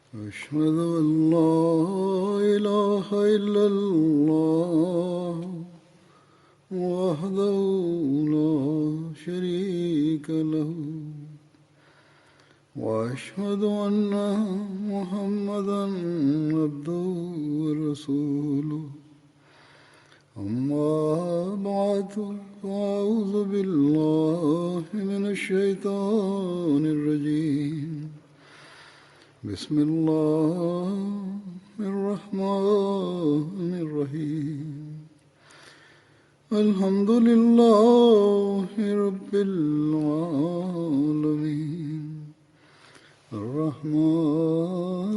أشهد أن لا إله إلا الله وحده لا شريك له وأشهد أن محمدا عبده ورسوله أما بعد فأعوذ بالله من الشيطان الرجيم بسم الله الرحمن الرحيم الحمد لله رب العالمين الرحمن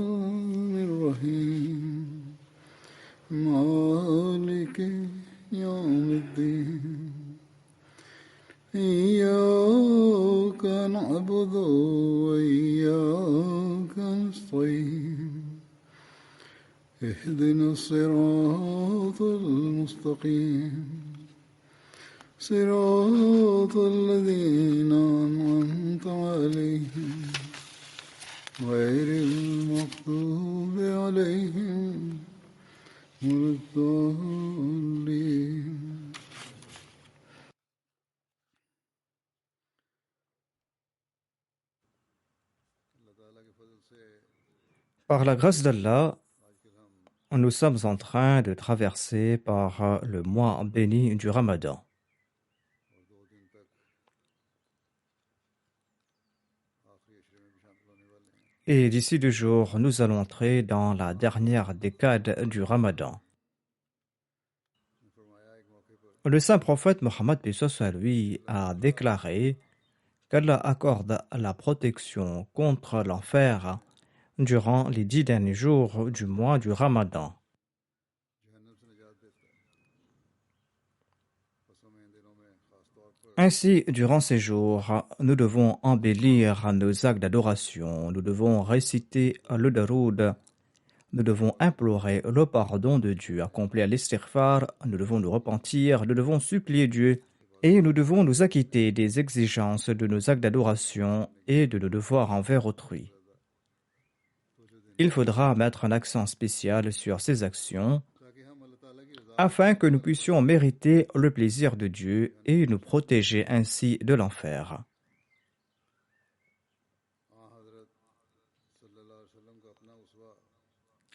الرحيم مالك يوم الدين إياك نعبد وإياك نستعين اهدنا الصراط المستقيم صراط الذين أنعمت عليهم غير المغضوب عليهم ولا الضالين. Par la grâce d'Allah, nous sommes en train de traverser par le mois béni du Ramadan. Et d'ici 2 jours, nous allons entrer dans la dernière décade du Ramadan. Le saint prophète Mohammed lui a déclaré qu'Allah accorde la protection contre l'enfer durant les 10 derniers jours du mois du Ramadan. Ainsi, durant ces jours, nous devons embellir nos actes d'adoration, nous devons réciter le daroud, nous devons implorer le pardon de Dieu, accomplir l'istighfar, nous devons nous repentir, nous devons supplier Dieu et nous devons nous acquitter des exigences de nos actes d'adoration et de nos devoirs envers autrui. Il faudra mettre un accent spécial sur ces actions afin que nous puissions mériter le plaisir de Dieu et nous protéger ainsi de l'enfer.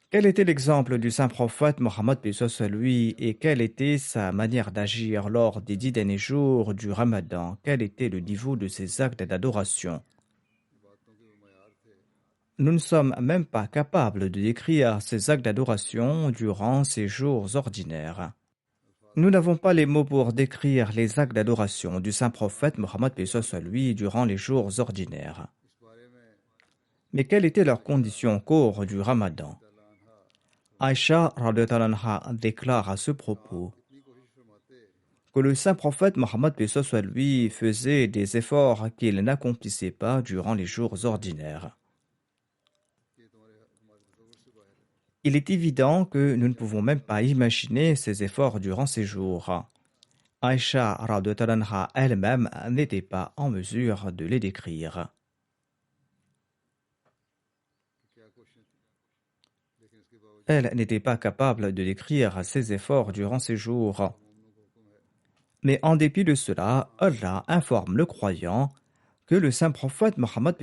Quel était l'exemple du saint prophète Mohammed lui et quelle était sa manière d'agir lors des 10 derniers jours du Ramadan? Quel était le niveau de ses actes d'adoration? Nous ne sommes même pas capables de décrire ces actes d'adoration durant ces jours ordinaires. Nous n'avons pas les mots pour décrire les actes d'adoration du saint prophète Mohammed lui durant les jours ordinaires. Mais quelles étaient leurs conditions au cours du Ramadan? Aïcha déclare à ce propos que le saint prophète Mohammed lui faisait des efforts qu'il n'accomplissait pas durant les jours ordinaires. Il est évident que nous ne pouvons même pas imaginer ces efforts durant ces jours. Aïcha elle-même n'était pas en mesure de les décrire. Elle n'était pas capable de décrire ses efforts durant ces jours. Mais en dépit de cela, Allah informe le croyant que le saint prophète Mohammed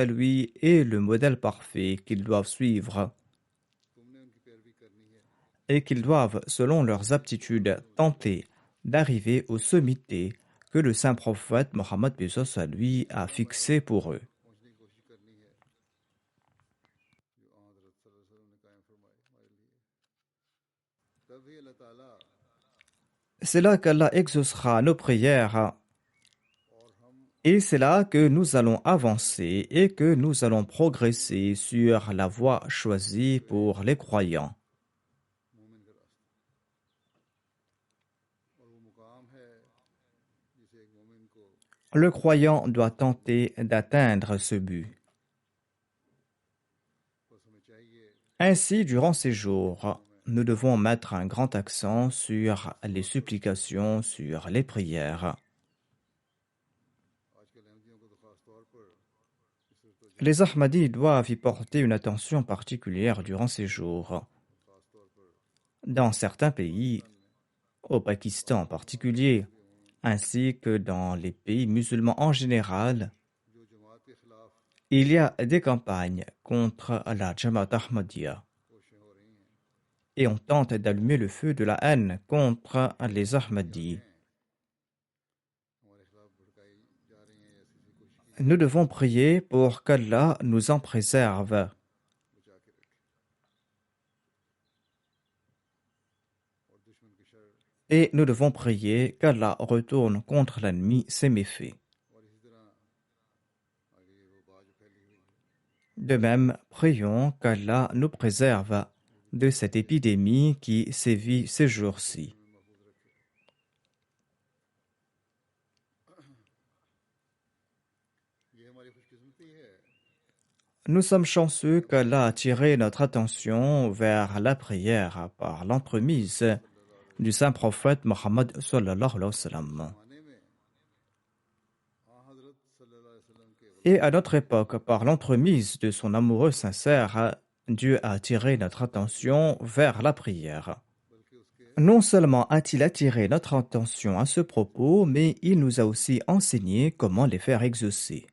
lui est le modèle parfait qu'ils doivent suivre et qu'ils doivent, selon leurs aptitudes, tenter d'arriver aux sommités que le saint prophète Mohammed lui a fixées pour eux. C'est là qu'Allah exaucera nos prières et c'est là que nous allons avancer et que nous allons progresser sur la voie choisie pour les croyants. Le croyant doit tenter d'atteindre ce but. Ainsi, durant ces jours, nous devons mettre un grand accent sur les supplications, sur les prières. Les Ahmadis doivent y porter une attention particulière durant ces jours. Dans certains pays, au Pakistan en particulier, ainsi que dans les pays musulmans en général, il y a des campagnes contre la Jamaat Ahmadiyya et on tente d'allumer le feu de la haine contre les Ahmadis. Nous devons prier pour qu'Allah nous en préserve. Et nous devons prier qu'Allah retourne contre l'ennemi ses méfaits. De même, prions qu'Allah nous préserve de cette épidémie qui sévit ces jours-ci. Nous sommes chanceux qu'Allah a attiré notre attention vers la prière par l'entremise du saint prophète Mohammed sallallahu alayhi wa sallam. Et à notre époque, par l'entremise de son amoureux sincère, Dieu a attiré notre attention vers la prière. Non seulement a-t-il attiré notre attention à ce propos, mais il nous a aussi enseigné comment les faire exaucer.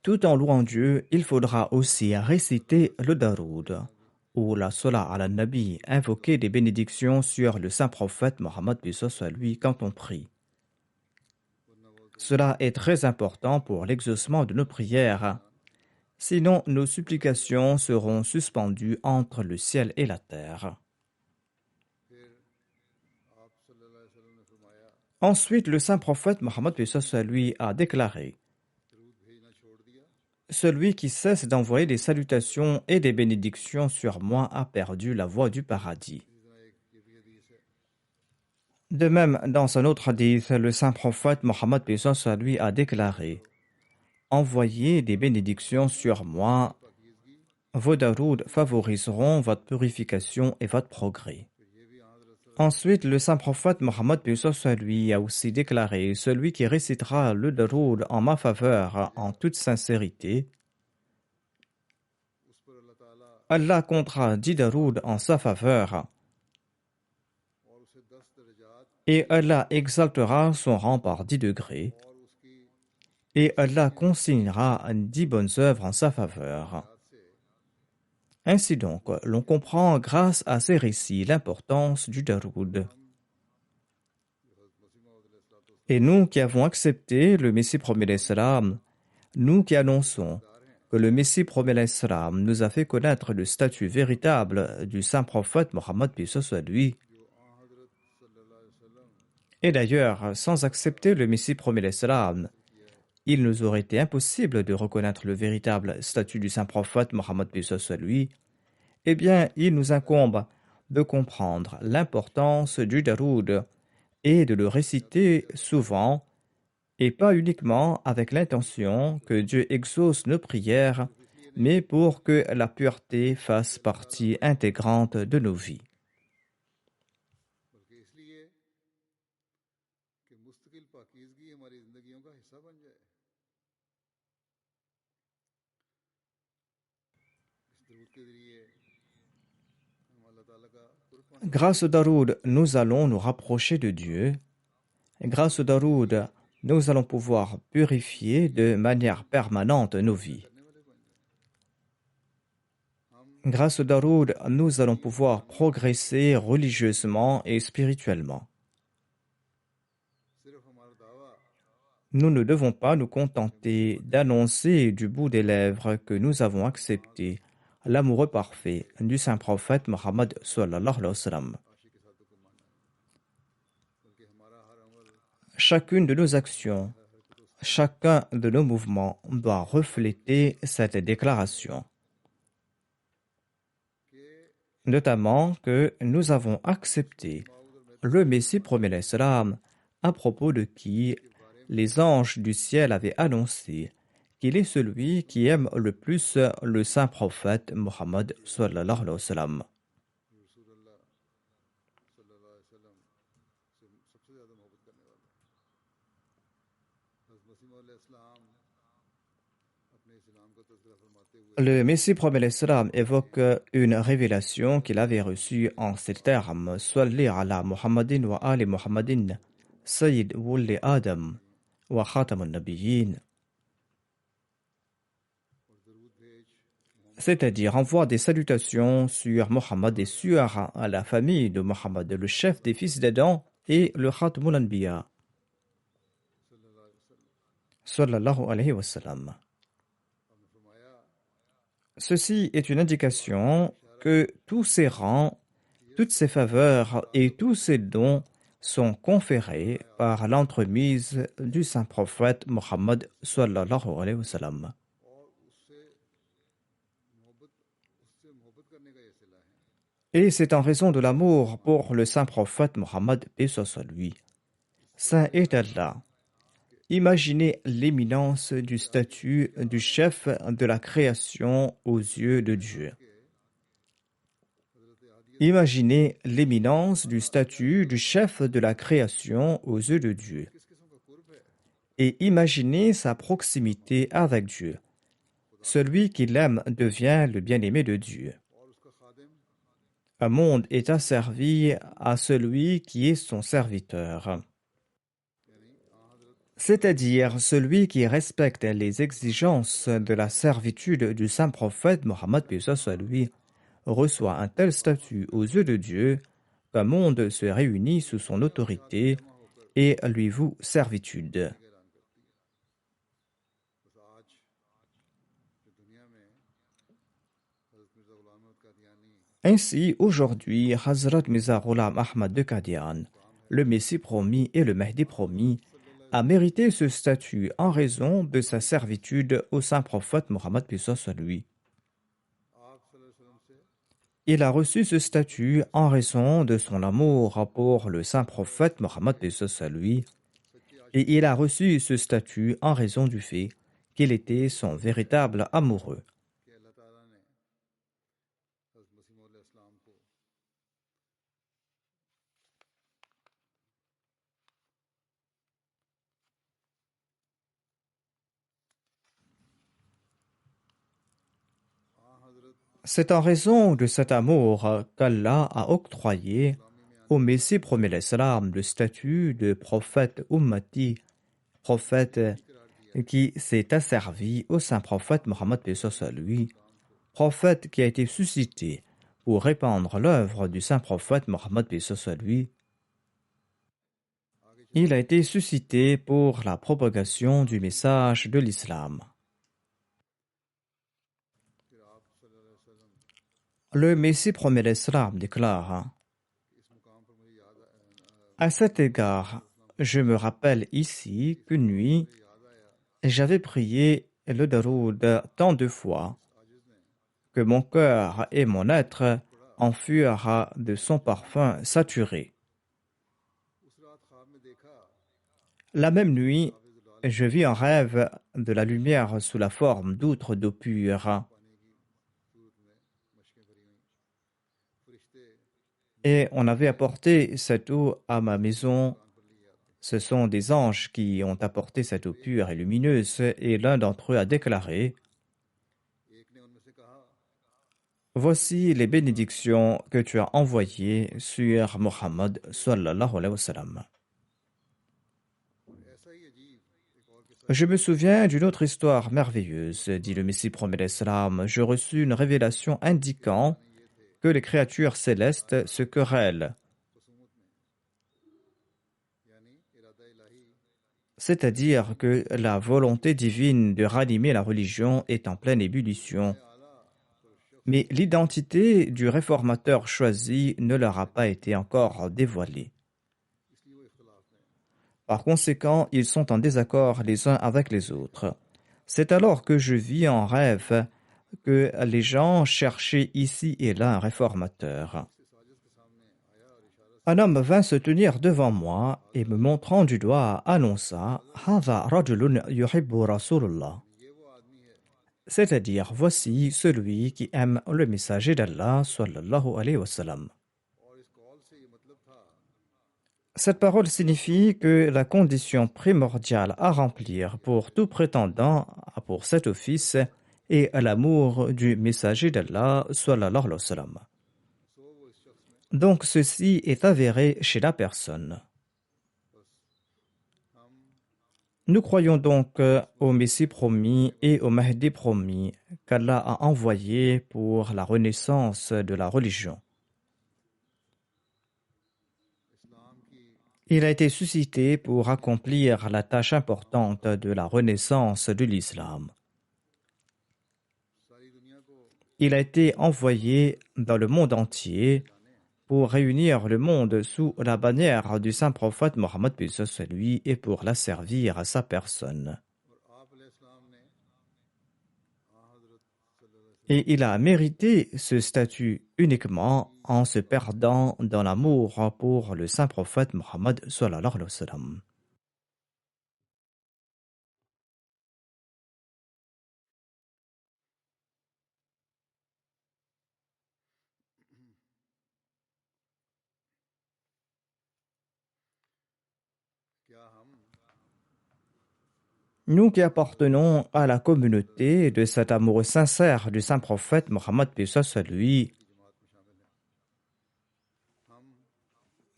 Tout en louant Dieu, il faudra aussi réciter le Daroud, ou la Salat ala Nabi, invoquer des bénédictions sur le saint prophète Mohammed soit lui quand on prie. Cela est très important pour l'exaucement de nos prières. Sinon, nos supplications seront suspendues entre le ciel et la terre. Ensuite, le saint prophète Mohammed lui a déclaré: celui qui cesse d'envoyer des salutations et des bénédictions sur moi a perdu la voie du paradis. De même, dans un autre hadith, le saint prophète Mohammed lui a déclaré: envoyez des bénédictions sur moi. Vos darouds favoriseront votre purification et votre progrès. Ensuite, le saint prophète Mohammed lui a aussi déclaré: celui qui récitera le daroud en ma faveur en toute sincérité, Allah comptera 10 darouds en sa faveur et Allah exaltera son rang par 10 degrés et Allah consignera 10 bonnes œuvres en sa faveur. Ainsi donc, l'on comprend grâce à ces récits l'importance du daroud. Et nous qui avons accepté le Messie promis l'Islam, nous qui annonçons que le Messie promis l'Islam nous a fait connaître le statut véritable du saint prophète Mohammed soit lui. Et d'ailleurs, sans accepter le Messie promis l'Islam, il nous aurait été impossible de reconnaître le véritable statut du saint prophète Mohammed soit lui. Eh bien, il nous incombe de comprendre l'importance du daroud et de le réciter souvent et pas uniquement avec l'intention que Dieu exauce nos prières, mais pour que la pureté fasse partie intégrante de nos vies. Grâce au daroud, nous allons nous rapprocher de Dieu. Grâce au daroud, nous allons pouvoir purifier de manière permanente nos vies. Grâce au daroud, nous allons pouvoir progresser religieusement et spirituellement. Nous ne devons pas nous contenter d'annoncer du bout des lèvres que nous avons accepté l'amoureux parfait du saint prophète Mohammed sallallahu alayhi wa sallam. Chacune de nos actions, chacun de nos mouvements doit refléter cette déclaration. Notamment que nous avons accepté le Messie promis l'Islam à propos de qui les anges du ciel avaient annoncé qu'il est celui qui aime le plus le saint prophète Mohammed sallallahu alayhi wa sallam. Le Messie promet l'Islam évoque une révélation qu'il avait reçue en ces termes: Salli ala Muhammadin wa ali Muhammadin, Sayyid wulli Adam wa khatamun nabiyyin. C'est-à-dire envoie des salutations sur Mohammed et sur la famille de Mohammed, le chef des fils d'Adam et le Khatamul Anbiya. Sallallahu alayhi wa sallam. Ceci est une indication que tous ces rangs, toutes ces faveurs et tous ces dons sont conférés par l'entremise du saint prophète Mohammed sallallahu alayhi wa sallam. Et c'est en raison de l'amour pour le saint prophète Mohammed, paix soit lui. Saint est Allah. Imaginez l'éminence du statut du chef de la création aux yeux de Dieu. Imaginez l'éminence du statut du chef de la création aux yeux de Dieu. Et imaginez sa proximité avec Dieu. Celui qui l'aime devient le bien-aimé de Dieu. Un monde est asservi à celui qui est son serviteur. C'est-à-dire celui qui respecte les exigences de la servitude du saint prophète Mohammed lui reçoit un tel statut aux yeux de Dieu qu'un monde se réunit sous son autorité et lui voue servitude. Ainsi, aujourd'hui, Hazrat Mirza Ghulam Ahmad de Qadian, le Messie promis et le Mahdi promis, a mérité ce statut en raison de sa servitude au saint prophète Mohammed lui. Il a reçu ce statut en raison de son amour pour le saint prophète Mohammed lui, et il a reçu ce statut en raison du fait qu'il était son véritable amoureux. C'est en raison de cet amour qu'Allah a octroyé au Messie promet l'Islam le statut de prophète ummati, prophète qui s'est asservi au saint prophète Mohammed lui, prophète qui a été suscité pour répandre l'œuvre du saint prophète Mohammed lui. Il a été suscité pour la propagation du message de l'islam. Le Messie promet l'Islam déclare: à cet égard, je me rappelle ici qu'une nuit, j'avais prié le daroud tant de fois que mon cœur et mon être en furent de son parfum saturés. La même nuit, je vis en rêve de la lumière sous la forme d'outres d'eau pure. Et on avait apporté cette eau à ma maison. Ce sont des anges qui ont apporté cette eau pure et lumineuse, et l'un d'entre eux a déclaré: voici les bénédictions que tu as envoyées sur Mohammed sallallahu alayhi wa sallam. Je me souviens d'une autre histoire merveilleuse, dit le Messie promet l'Islam. Je reçus une révélation indiquant que les créatures célestes se querellent. C'est-à-dire que la volonté divine de ranimer la religion est en pleine ébullition. Mais l'identité du réformateur choisi ne leur a pas été encore dévoilée. Par conséquent, ils sont en désaccord les uns avec les autres. C'est alors que je vis en rêve que les gens cherchaient ici et là un réformateur. Un homme vint se tenir devant moi et me montrant du doigt annonça: Hadha rajulun yuhibbu Rasulullah. C'est-à-dire, voici celui qui aime le messager d'Allah sallallahu alayhi wa sallam. Cette parole signifie que la condition primordiale à remplir pour tout prétendant pour cet office est l'amour du messager d'Allah, sallallahu alayhi wa sallam. Donc ceci est avéré chez la personne. Nous croyons donc au Messie promis et au Mahdi promis qu'Allah a envoyé pour la renaissance de la religion. Il a été suscité pour accomplir la tâche importante de la renaissance de l'islam. Il a été envoyé dans le monde entier pour réunir le monde sous la bannière du saint prophète Mohammed lui et pour l'asservir à sa personne. Et il a mérité ce statut uniquement en se perdant dans l'amour pour le saint prophète Mohammed sallallahu alayhi wa sallam. Nous qui appartenons à la communauté de cet amour sincère du saint prophète Mohammed lui,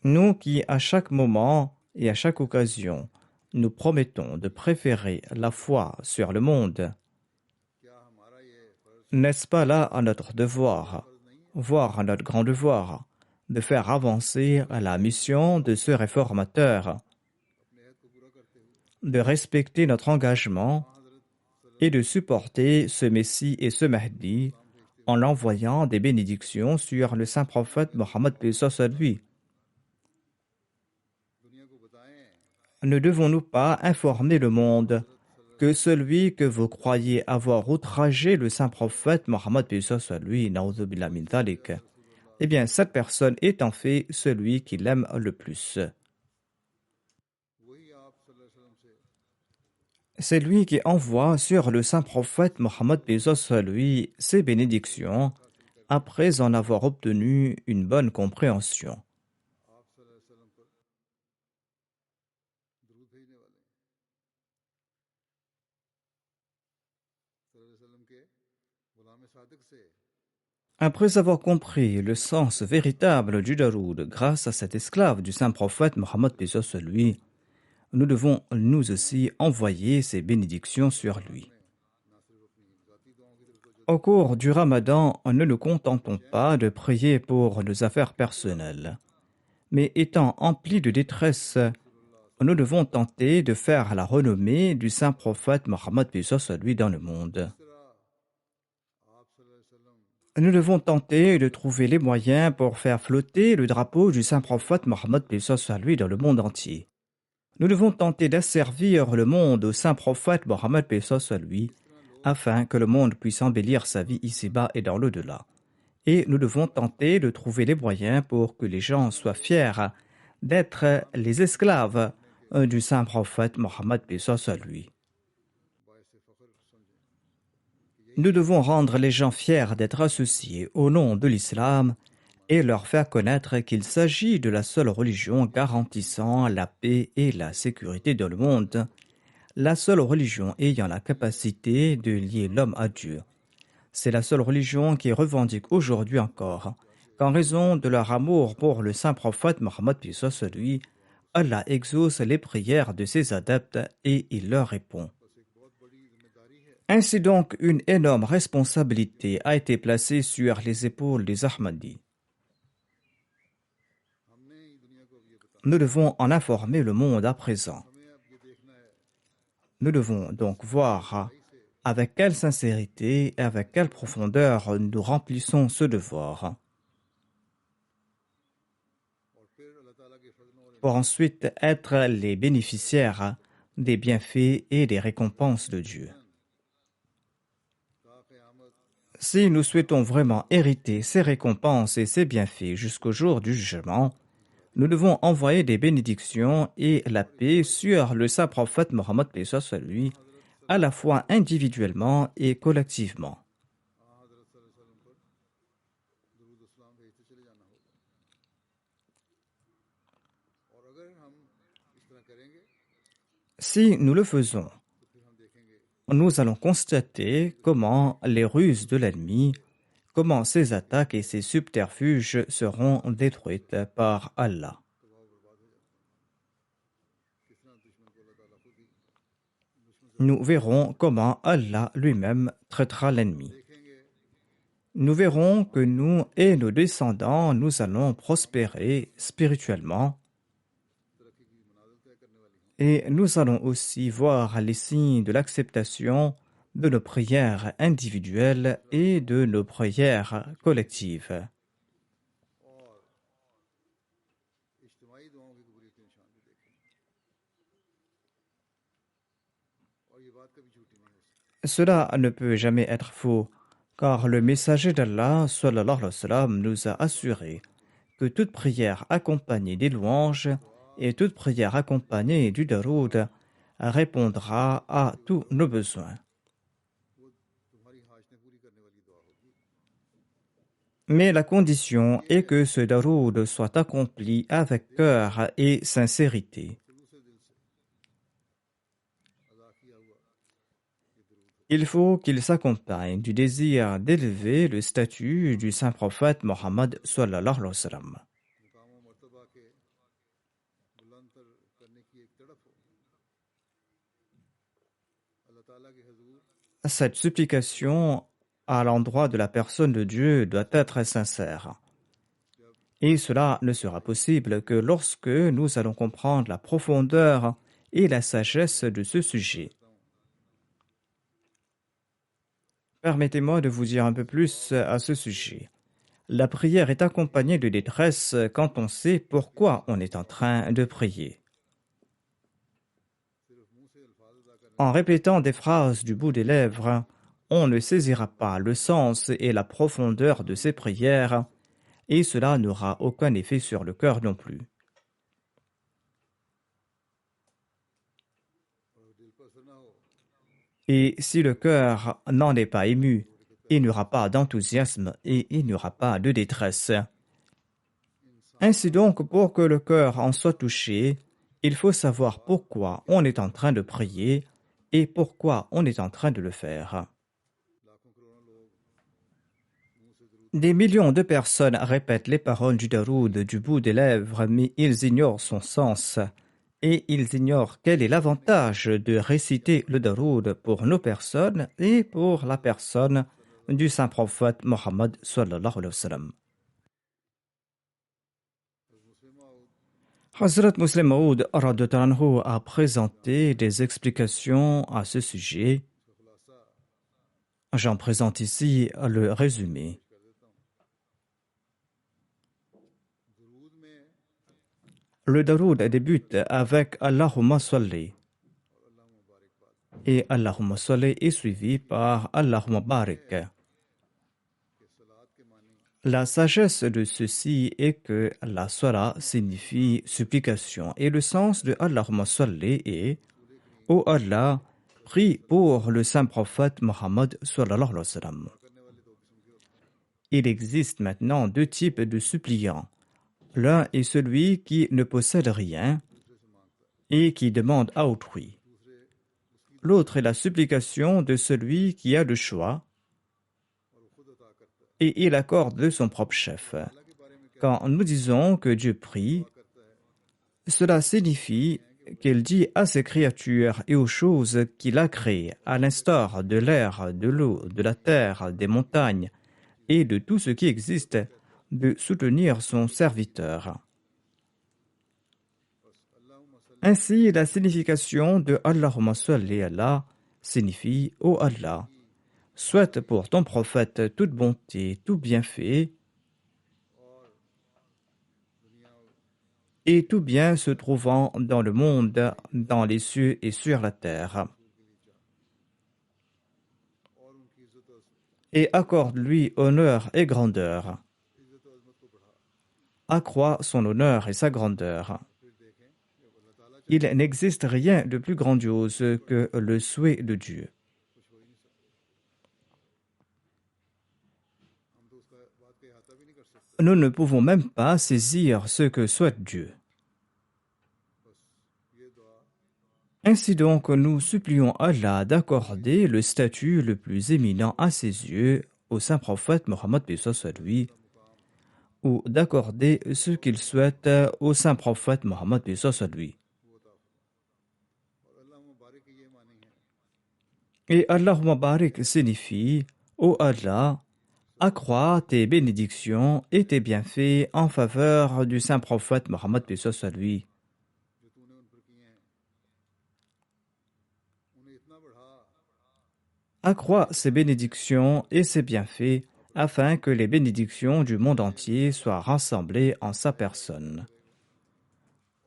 nous qui à chaque moment et à chaque occasion nous promettons de préférer la foi sur le monde, n'est-ce pas là à notre devoir, voire à notre grand devoir, de faire avancer la mission de ce réformateur, de respecter notre engagement et de supporter ce Messie et ce Mahdi en envoyant des bénédictions sur le saint prophète Mohammed lui. Ne devons-nous pas informer le monde que celui que vous croyez avoir outragé le saint prophète Mohammed lui, na'udhu min dhalik, eh bien cette personne est en fait celui qui l'aime le plus. C'est lui qui envoie sur le saint prophète Mohammed lui ses bénédictions après en avoir obtenu une bonne compréhension. Après avoir compris le sens véritable du daroud grâce à cet esclave du saint prophète Mohammed lui, nous devons nous aussi envoyer ces bénédictions sur lui. Au cours du Ramadan, ne nous contentons pas de prier pour nos affaires personnelles, mais étant emplis de détresse, nous devons tenter de faire la renommée du saint prophète Mohammed lui dans le monde. Nous devons tenter de trouver les moyens pour faire flotter le drapeau du saint prophète Mohammed lui dans le monde entier. Nous devons tenter d'asservir le monde au saint prophète Mohammed lui, afin que le monde puisse embellir sa vie ici-bas et dans l'au-delà. Et nous devons tenter de trouver les moyens pour que les gens soient fiers d'être les esclaves du saint prophète Mohammed lui. Nous devons rendre les gens fiers d'être associés au nom de l'islam et leur faire connaître qu'il s'agit de la seule religion garantissant la paix et la sécurité dans le monde, la seule religion ayant la capacité de lier l'homme à Dieu. C'est la seule religion qui revendique aujourd'hui encore qu'en raison de leur amour pour le saint prophète Mohammed lui, Allah exauce les prières de ses adeptes et il leur répond. Ainsi donc, une énorme responsabilité a été placée sur les épaules des Ahmadis. Nous devons en informer le monde à présent. Nous devons donc voir avec quelle sincérité et avec quelle profondeur nous remplissons ce devoir, pour ensuite être les bénéficiaires des bienfaits et des récompenses de Dieu. Si nous souhaitons vraiment hériter ces récompenses et ces bienfaits jusqu'au jour du jugement, nous devons envoyer des bénédictions et la paix sur le saint prophète Mohammed lui, à la fois individuellement et collectivement. Si nous le faisons, nous allons constater comment les ruses de l'ennemi, comment ses attaques et ses subterfuges seront détruites par Allah. Nous verrons comment Allah lui-même traitera l'ennemi. Nous verrons que nous et nos descendants, nous allons prospérer spirituellement. Et nous allons aussi voir les signes de l'acceptation de nos prières individuelles et de nos prières collectives. Cela ne peut jamais être faux, car le messager d'Allah sallallahu alayhi wa sallam, nous a assuré que toute prière accompagnée des louanges et toute prière accompagnée du daroud répondra à tous nos besoins. Mais la condition est que ce daroud soit accompli avec cœur et sincérité. Il faut qu'il s'accompagne du désir d'élever le statut du saint prophète Mohammed sallallahu alayhi wa sallam. Cette supplication à l'endroit de la personne de Dieu doit être sincère. Et cela ne sera possible que lorsque nous allons comprendre la profondeur et la sagesse de ce sujet. Permettez-moi de vous dire un peu plus à ce sujet. La prière est accompagnée de détresse quand on sait pourquoi on est en train de prier. En répétant des phrases du bout des lèvres, on ne saisira pas le sens et la profondeur de ces prières, et cela n'aura aucun effet sur le cœur non plus. Et si le cœur n'en est pas ému, il n'y aura pas d'enthousiasme et il n'y aura pas de détresse. Ainsi donc, pour que le cœur en soit touché, il faut savoir pourquoi on est en train de prier et pourquoi on est en train de le faire. Des millions de personnes répètent les paroles du daroud du bout des lèvres, mais ils ignorent son sens. Et ils ignorent quel est l'avantage de réciter le daroud pour nos personnes et pour la personne du saint prophète Mohammed sallallahu alayhi wa sallam. Hazrat Muslim Maud radhiyallahu anhu a présenté des explications à ce sujet. J'en présente ici le résumé. Le daroud débute avec Allahumma salli. Et Allahumma salli est suivi par Allahumma barik. La sagesse de ceci est que la salat signifie supplication et le sens de Allahumma salli est ô Allah, prie pour le saint prophète Mohammed sallallahu alayhi wa sallam. Il existe maintenant deux types de suppliants. L'un est celui qui ne possède rien et qui demande à autrui. L'autre est la supplication de celui qui a le choix et il accorde de son propre chef. Quand nous disons que Dieu prie, cela signifie qu'il dit à ses créatures et aux choses qu'il a créées, à l'instar de l'air, de l'eau, de la terre, des montagnes et de tout ce qui existe, de soutenir son serviteur. Ainsi, la signification de Allahumma salli ala signifie ô Allah, souhaite pour ton prophète toute bonté, tout bienfait, et tout bien se trouvant dans le monde, dans les cieux et sur la terre. Et accorde-lui honneur et grandeur. Accroît son honneur et sa grandeur. Il n'existe rien de plus grandiose que le souhait de Dieu. Nous ne pouvons même pas saisir ce que souhaite Dieu. Ainsi donc, nous supplions Allah d'accorder le statut le plus éminent à ses yeux au saint prophète Mohammed soit lui, ou d'accorder ce qu'il souhaite au saint prophète Mohammed soit lui. Et Allahumma barik signifie ô Allah, accrois tes bénédictions et tes bienfaits en faveur du saint prophète Mohammed soit lui. Accrois ses bénédictions et ses bienfaits afin que les bénédictions du monde entier soient rassemblées en sa personne.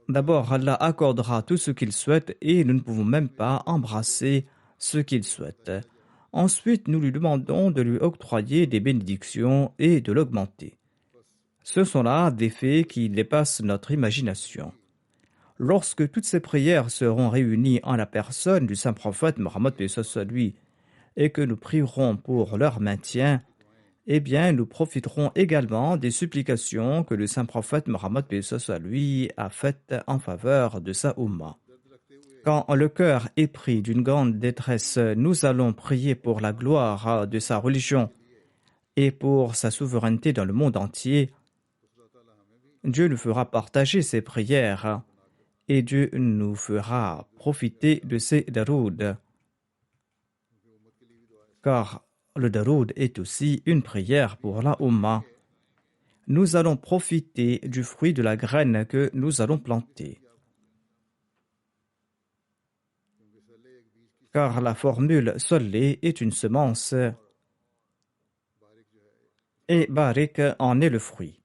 D'abord, Allah accordera tout ce qu'il souhaite et nous ne pouvons même pas embrasser ce qu'il souhaite. Ensuite, nous lui demandons de lui octroyer des bénédictions et de l'augmenter. Ce sont là des faits qui dépassent notre imagination. Lorsque toutes ces prières seront réunies en la personne du saint prophète Mohammed lui, et que nous prierons pour leur maintien, eh bien, nous profiterons également des supplications que le saint prophète Mohammed lui a faites en faveur de sa Ummah. Quand le cœur est pris d'une grande détresse, nous allons prier pour la gloire de sa religion et pour sa souveraineté dans le monde entier. Dieu nous fera partager ses prières et Dieu nous fera profiter de ses darouds. Car le daroud est aussi une prière pour la Ummah. Nous allons profiter du fruit de la graine que nous allons planter. Car la formule Solé est une semence et Barik en est le fruit.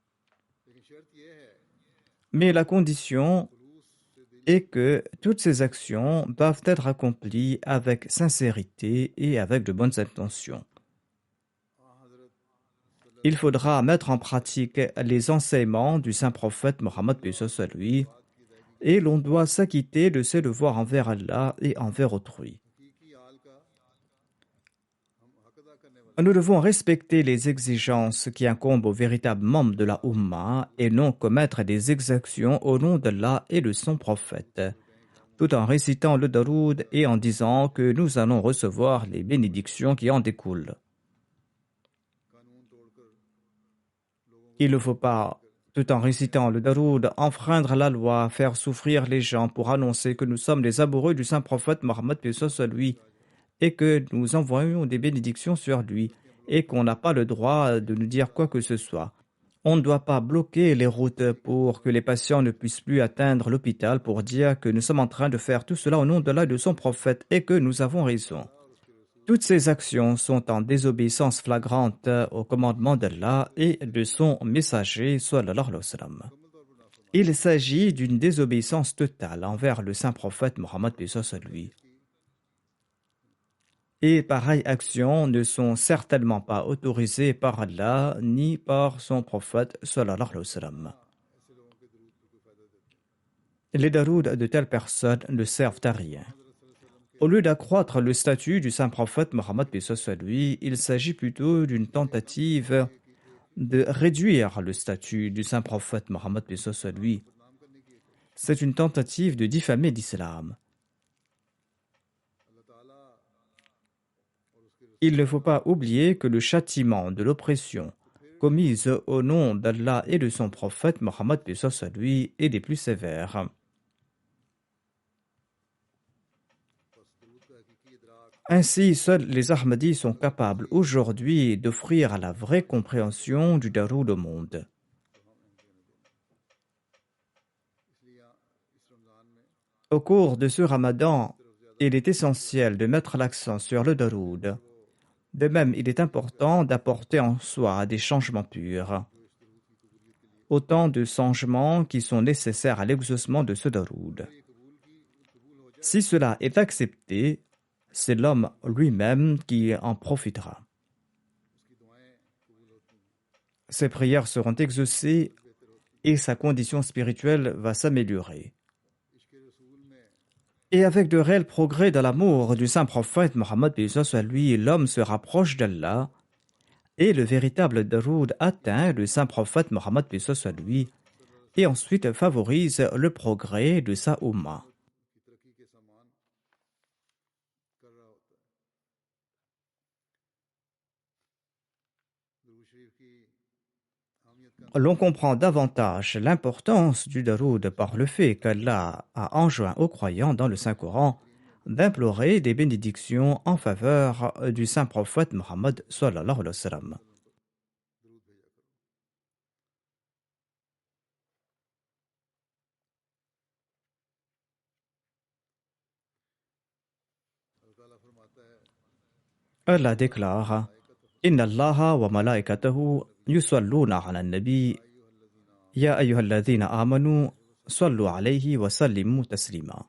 Mais la condition est que toutes ces actions doivent être accomplies avec sincérité et avec de bonnes intentions. Il faudra mettre en pratique les enseignements du saint prophète Mohammed lui, et l'on doit s'acquitter de ses devoirs envers Allah et envers autrui. Nous devons respecter les exigences qui incombent aux véritables membres de la Ummah et non commettre des exactions au nom d'Allah et de son prophète, tout en récitant le daroud et en disant que nous allons recevoir les bénédictions qui en découlent. Il ne faut pas, tout en récitant le daroud, enfreindre la loi, faire souffrir les gens pour annoncer que nous sommes les amoureux du saint prophète Mohammed lui et que nous envoyons des bénédictions sur lui et qu'on n'a pas le droit de nous dire quoi que ce soit. On ne doit pas bloquer les routes pour que les patients ne puissent plus atteindre l'hôpital pour dire que nous sommes en train de faire tout cela au nom d'Allah et de son prophète et que nous avons raison. Toutes ces actions sont en désobéissance flagrante au commandement d'Allah et de son messager sallallahu alayhi wa sallam. Il s'agit d'une désobéissance totale envers le saint prophète Mohammed lui. Et pareilles actions ne sont certainement pas autorisées par Allah ni par son prophète sallallahu alayhi wa sallam. Les darouds de telles personnes ne servent à rien. Au lieu d'accroître le statut du saint prophète Mohammed lui, il s'agit plutôt d'une tentative de réduire le statut du saint prophète Mohammed lui. C'est une tentative de diffamer l'islam. Il ne faut pas oublier que le châtiment de l'oppression commise au nom d'Allah et de son prophète Mohammed lui est des plus sévères. Ainsi, seuls les Ahmadis sont capables aujourd'hui d'offrir la vraie compréhension du daroud au monde. Au cours de ce ramadan, il est essentiel de mettre l'accent sur le daroud. De même, il est important d'apporter en soi des changements purs. Autant de changements qui sont nécessaires à l'exaucement de ce daroud. Si cela est accepté, c'est l'homme lui-même qui en profitera. Ses prières seront exaucées et sa condition spirituelle va s'améliorer. Et avec de réels progrès dans l'amour du saint prophète Mohammed lui, l'homme se rapproche d'Allah et le véritable daroud atteint le saint prophète Mohammed lui et ensuite favorise le progrès de sa Ummah. L'on comprend davantage l'importance du daroud par le fait qu'Allah a enjoint aux croyants dans le Saint-Coran d'implorer des bénédictions en faveur du saint prophète Mohammed sallallahu alayhi wa sallam. Allah déclare: Inna Allaha wa malaikatahu yusalluna ala nabi ya ayyuhalladhina amanu sallu alayhi wa sallimu taslima.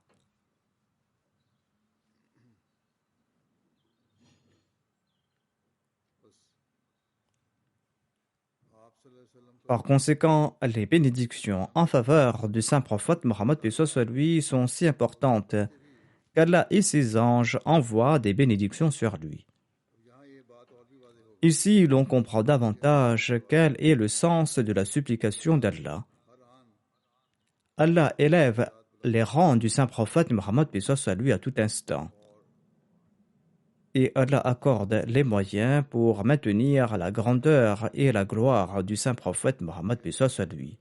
Par conséquent, les bénédictions en faveur du saint prophète Mohammed paix soit lui sont si importantes qu'Allah et ses anges envoient des bénédictions sur lui. Ici, l'on comprend davantage quel est le sens de la supplication d'Allah. Allah élève les rangs du saint prophète Mohammed paix soit lui à tout instant. Et Allah accorde les moyens pour maintenir la grandeur et la gloire du saint prophète Mohammed paix soit lui.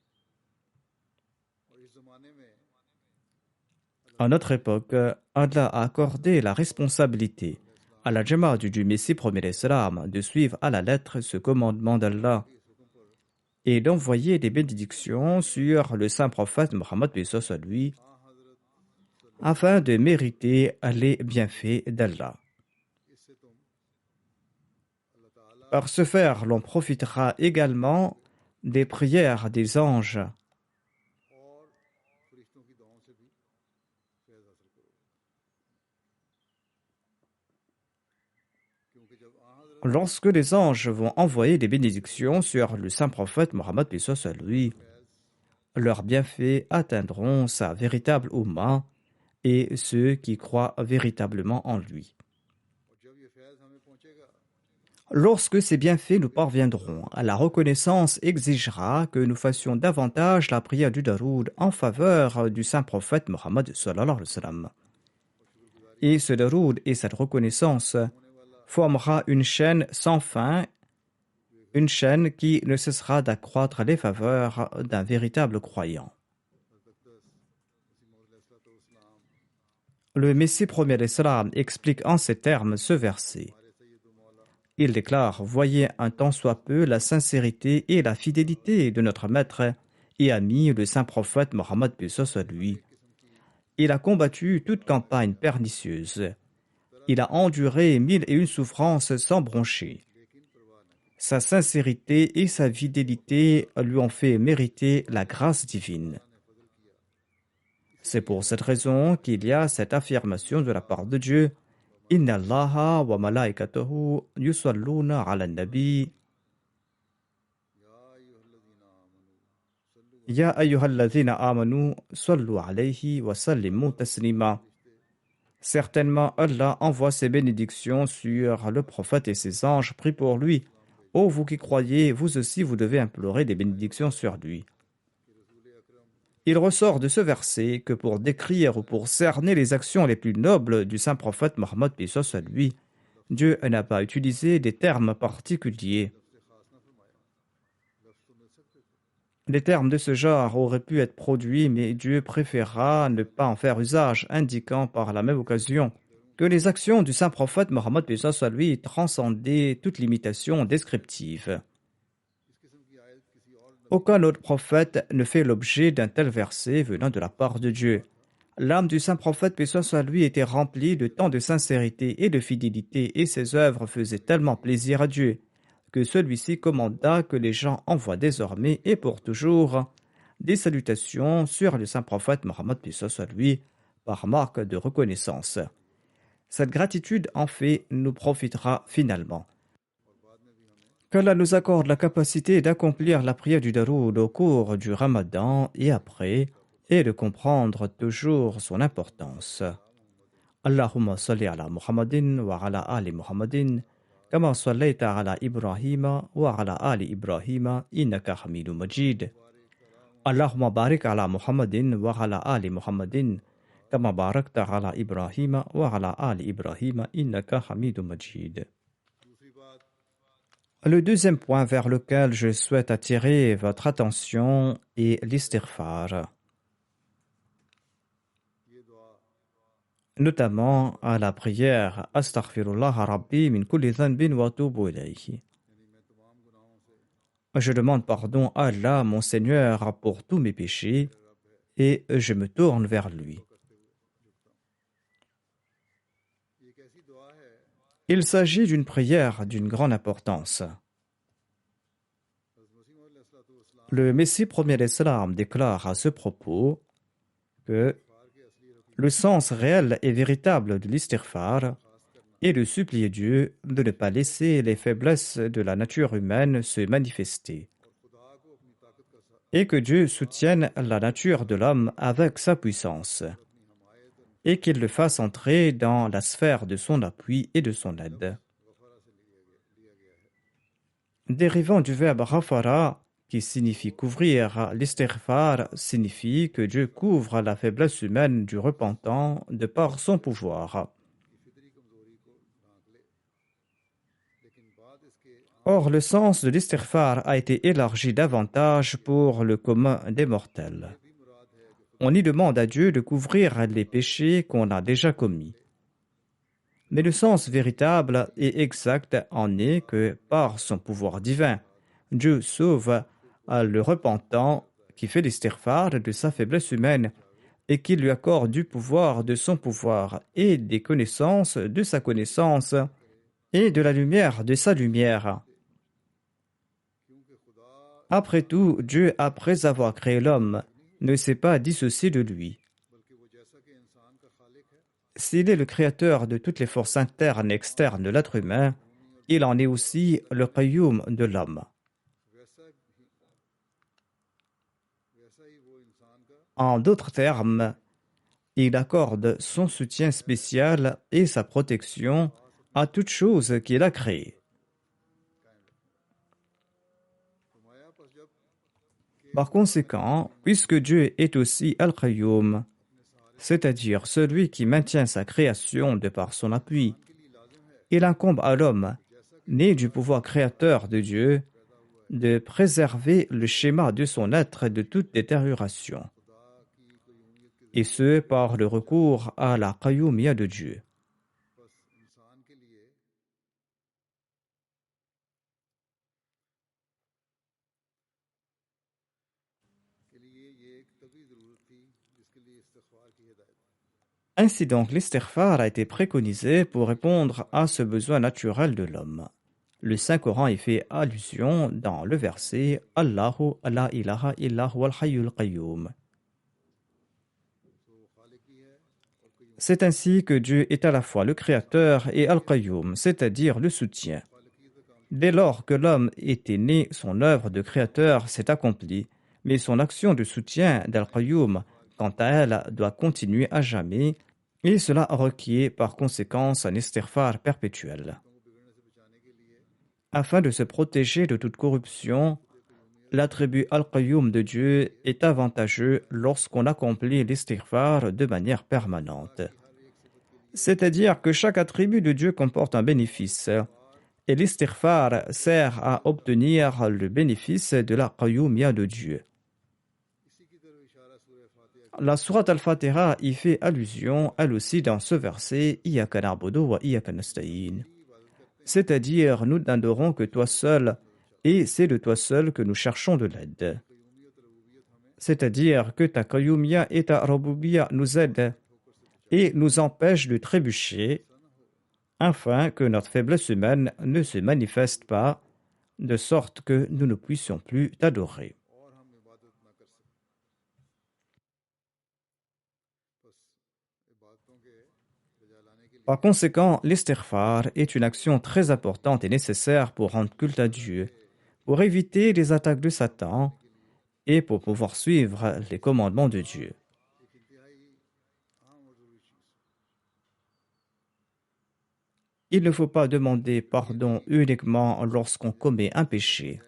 À notre époque, Allah a accordé la responsabilité à la Jamaat du Messie premier Islam de suivre à la lettre ce commandement d'Allah et d'envoyer des bénédictions sur le saint prophète Mohammed paix soit lui afin de mériter les bienfaits d'Allah. Par ce faire, l'on profitera également des prières des anges. Lorsque les anges vont envoyer des bénédictions sur le saint prophète Mohammed paix soit lui, leurs bienfaits atteindront sa véritable Ummah et ceux qui croient véritablement en lui. Lorsque ces bienfaits nous parviendront, la reconnaissance exigera que nous fassions davantage la prière du daroud en faveur du saint prophète Mohammed sallallahu alayhi wa sallam. Et ce daroud et cette reconnaissance formera une chaîne sans fin, une chaîne qui ne cessera d'accroître les faveurs d'un véritable croyant. Le Messie premier d'Islam explique en ces termes ce verset. Il déclare: Voyez un tant soit peu la sincérité et la fidélité de notre maître et ami, le saint prophète Mohammed paix soit lui. Il a combattu toute campagne pernicieuse. Il a enduré 1001 souffrances sans broncher. Sa sincérité et sa fidélité lui ont fait mériter la grâce divine. C'est pour cette raison qu'il y a cette affirmation de la part de Dieu: Inna Allaha wa malaikatahu yusalluna ala nabi ya ayyuhalladhina amanu sallu alayhi wa sallimu taslima. Certainement, Allah envoie ses bénédictions sur le prophète et ses anges. Prie pour lui. Ô vous qui croyez, vous aussi vous devez implorer des bénédictions sur lui. Il ressort de ce verset que pour décrire ou pour cerner les actions les plus nobles du saint prophète Mohammed paix soit lui, Dieu n'a pas utilisé des termes particuliers. Des termes de ce genre auraient pu être produits, mais Dieu préféra ne pas en faire usage, indiquant par la même occasion que les actions du saint prophète Mohammed paix soit lui transcendaient toute limitation descriptive. Aucun autre prophète ne fait l'objet d'un tel verset venant de la part de Dieu. L'âme du saint prophète paix soit lui était remplie de tant de sincérité et de fidélité, et ses œuvres faisaient tellement plaisir à Dieu que celui-ci commanda que les gens envoient désormais et pour toujours des salutations sur le saint prophète Mohammed paix soit lui par marque de reconnaissance. Cette gratitude en fait nous profitera finalement. Qu'Allah nous accorde la capacité d'accomplir la prière du daroud au cours du Ramadan et après, et de comprendre toujours son importance. Allahumma salli ala Muhammadin wa ala ali Muhammadin, kama sallaita ala Ibrahima wa ala ali Ibrahima, innaka hamidun majid. Allahumma barik ala Muhammadin wa ala ali Muhammadin, kama barakta ala Ibrahima wa ala ali Ibrahima, innaka hamidun majid. Le deuxième point vers lequel je souhaite attirer votre attention est l'istighfar, notamment à la prière Astaghfirullah Rabbi min kulli dhanbin wa atubu ilayhi. Je demande pardon à Allah, mon Seigneur, pour tous mes péchés et je me tourne vers lui. Il s'agit d'une prière d'une grande importance. Le Messie premier d'Islam déclare à ce propos que le sens réel et véritable de l'istighfar est de supplier Dieu de ne pas laisser les faiblesses de la nature humaine se manifester et que Dieu soutienne la nature de l'homme avec sa puissance et qu'il le fasse entrer dans la sphère de son appui et de son aide. Dérivant du verbe rafara, qui signifie couvrir, l'istighfar signifie que Dieu couvre la faiblesse humaine du repentant de par son pouvoir. Or, le sens de l'istighfar a été élargi davantage pour le commun des mortels. On y demande à Dieu de couvrir les péchés qu'on a déjà commis. Mais le sens véritable et exact en est que, par son pouvoir divin, Dieu sauve le repentant qui fait l'istighfar de sa faiblesse humaine et qu'il lui accorde du pouvoir de son pouvoir et des connaissances de sa connaissance et de la lumière de sa lumière. Après tout, Dieu, après avoir créé l'homme, ne s'est pas dissocié de lui. S'il est le créateur de toutes les forces internes et externes de l'être humain, il en est aussi le qayyum de l'homme. En d'autres termes, il accorde son soutien spécial et sa protection à toute chose qu'il a créée. Par conséquent, puisque Dieu est aussi Al-Qayyum, c'est-à-dire celui qui maintient sa création de par son appui, il incombe à l'homme, né du pouvoir créateur de Dieu, de préserver le schéma de son être de toute détérioration, et ce par le recours à la qayyumiyya de Dieu. Ainsi donc, l'istighfar a été préconisé pour répondre à ce besoin naturel de l'homme. Le Saint-Coran y fait allusion dans le verset « Allahu la ilaha illa huwal hayyul qayyum ». C'est ainsi que Dieu est à la fois le Créateur et Al-Qayyum, c'est-à-dire le soutien. Dès lors que l'homme était né, son œuvre de Créateur s'est accomplie, mais son action de soutien d'Al-Qayyum, quant à elle, doit continuer à jamais, et cela requiert par conséquence un istighfar perpétuel. Afin de se protéger de toute corruption, l'attribut Al-Qayyum de Dieu est avantageux lorsqu'on accomplit l'istighfar de manière permanente. C'est-à-dire que chaque attribut de Dieu comporte un bénéfice, et l'istighfar sert à obtenir le bénéfice de la qayyumiyya de Dieu. La sourate Al-Fatiha y fait allusion, elle aussi, dans ce verset, Iyyaka na'budu wa iyyaka nasta'in. C'est-à-dire, nous n'adorons que toi seul, et c'est de toi seul que nous cherchons de l'aide. C'est-à-dire que ta qayyumiyya et ta rububiyya nous aident et nous empêchent de trébucher, afin que notre faiblesse humaine ne se manifeste pas, de sorte que nous ne puissions plus t'adorer. Par conséquent, l'istighfar est une action très importante et nécessaire pour rendre culte à Dieu, pour éviter les attaques de Satan et pour pouvoir suivre les commandements de Dieu. Il ne faut pas demander pardon uniquement lorsqu'on commet un péché.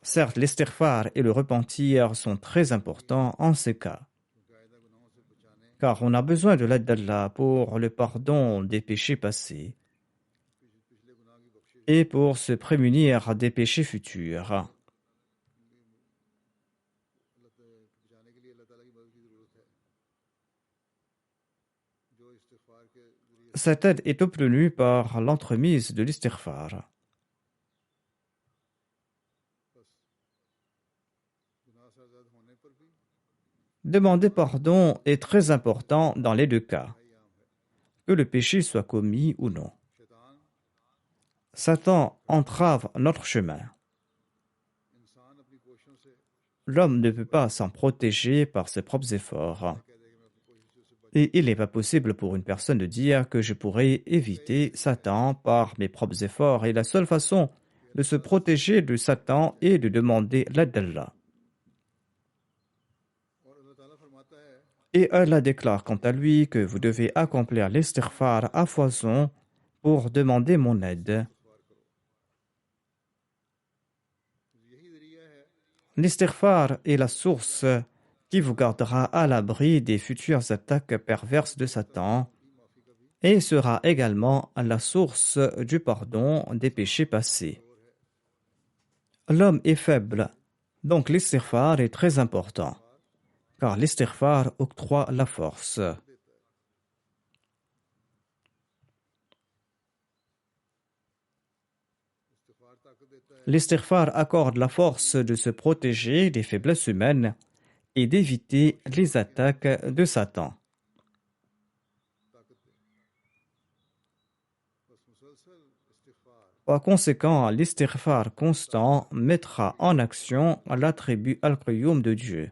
Certes, l'istighfar et le repentir sont très importants en ce cas, car on a besoin de l'aide d'Allah pour le pardon des péchés passés et pour se prémunir des péchés futurs. Cette aide est obtenue par l'entremise de l'istighfar. Demander pardon est très important dans les deux cas, que le péché soit commis ou non. Satan entrave notre chemin. L'homme ne peut pas s'en protéger par ses propres efforts. Et il n'est pas possible pour une personne de dire que je pourrais éviter Satan par mes propres efforts. Et la seule façon de se protéger de Satan est de demander l'aide d'Allah. Et Allah déclare quant à lui que vous devez accomplir l'istighfar à foison pour demander mon aide. L'istighfar est la source qui vous gardera à l'abri des futures attaques perverses de Satan et sera également la source du pardon des péchés passés. L'homme est faible, donc l'istighfar est très important, car l'istighfar octroie la force. L'istighfar accorde la force de se protéger des faiblesses humaines et d'éviter les attaques de Satan. Par conséquent, l'istighfar constant mettra en action l'attribut al-Qayyum de Dieu.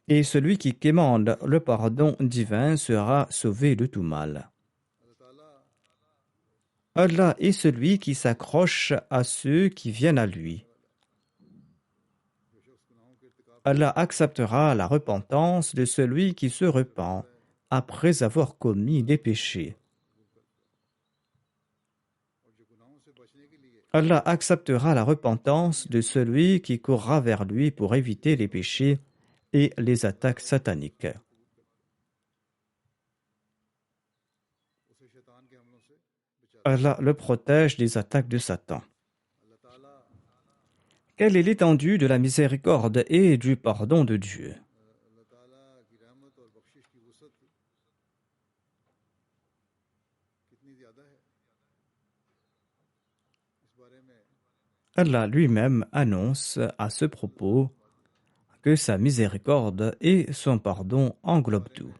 Et celui qui quémande le pardon divin sera sauvé de tout mal. Allah est celui qui s'accroche à ceux qui viennent à lui. Allah acceptera la repentance de celui qui se repent après avoir commis des péchés. Allah acceptera la repentance de celui qui courra vers lui pour éviter les péchés et les attaques sataniques. Allah le protège des attaques de Satan. Quelle est l'étendue de la miséricorde et du pardon de Dieu? Allah lui-même annonce à ce propos que sa miséricorde et son pardon englobent tout.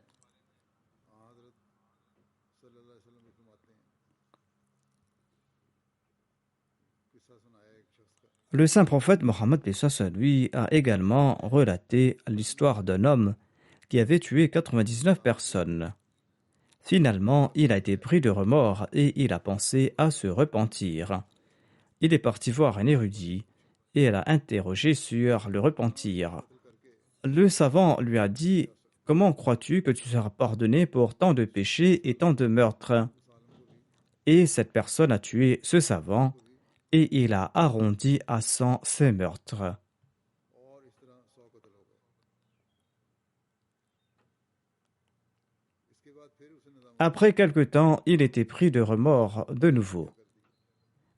Le saint prophète Mohammed lui a également relaté l'histoire d'un homme qui avait tué 99 personnes. Finalement, il a été pris de remords et il a pensé à se repentir. Il est parti voir un érudit et l'a interrogé sur le repentir. Le savant lui a dit « Comment crois-tu que tu seras pardonné pour tant de péchés et tant de meurtres ?» Et cette personne a tué ce savant et il a arrondi à 100 ses meurtres. Après quelque temps, il était pris de remords de nouveau.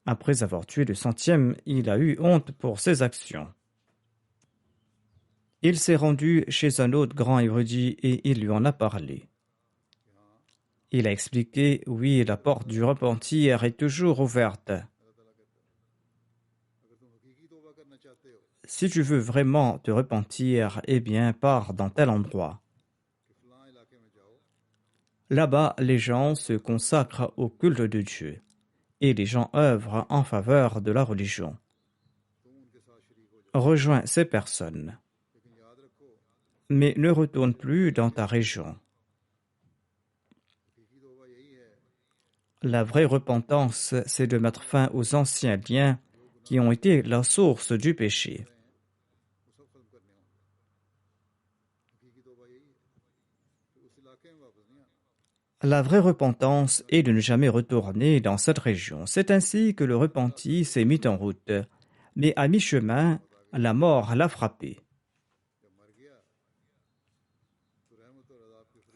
Après avoir tué le 100e, il a eu honte pour ses actions. Il s'est rendu chez un autre grand érudit et il lui en a parlé. Il a expliqué, oui, la porte du repentir est toujours ouverte. Si tu veux vraiment te repentir, eh bien, pars dans tel endroit. Là-bas, les gens se consacrent au culte de Dieu et les gens œuvrent en faveur de la religion. Rejoins ces personnes, mais ne retourne plus dans ta région. La vraie repentance, c'est de mettre fin aux anciens liens qui ont été la source du péché. La vraie repentance est de ne jamais retourner dans cette région. C'est ainsi que le repenti s'est mis en route. Mais à mi-chemin, la mort l'a frappé.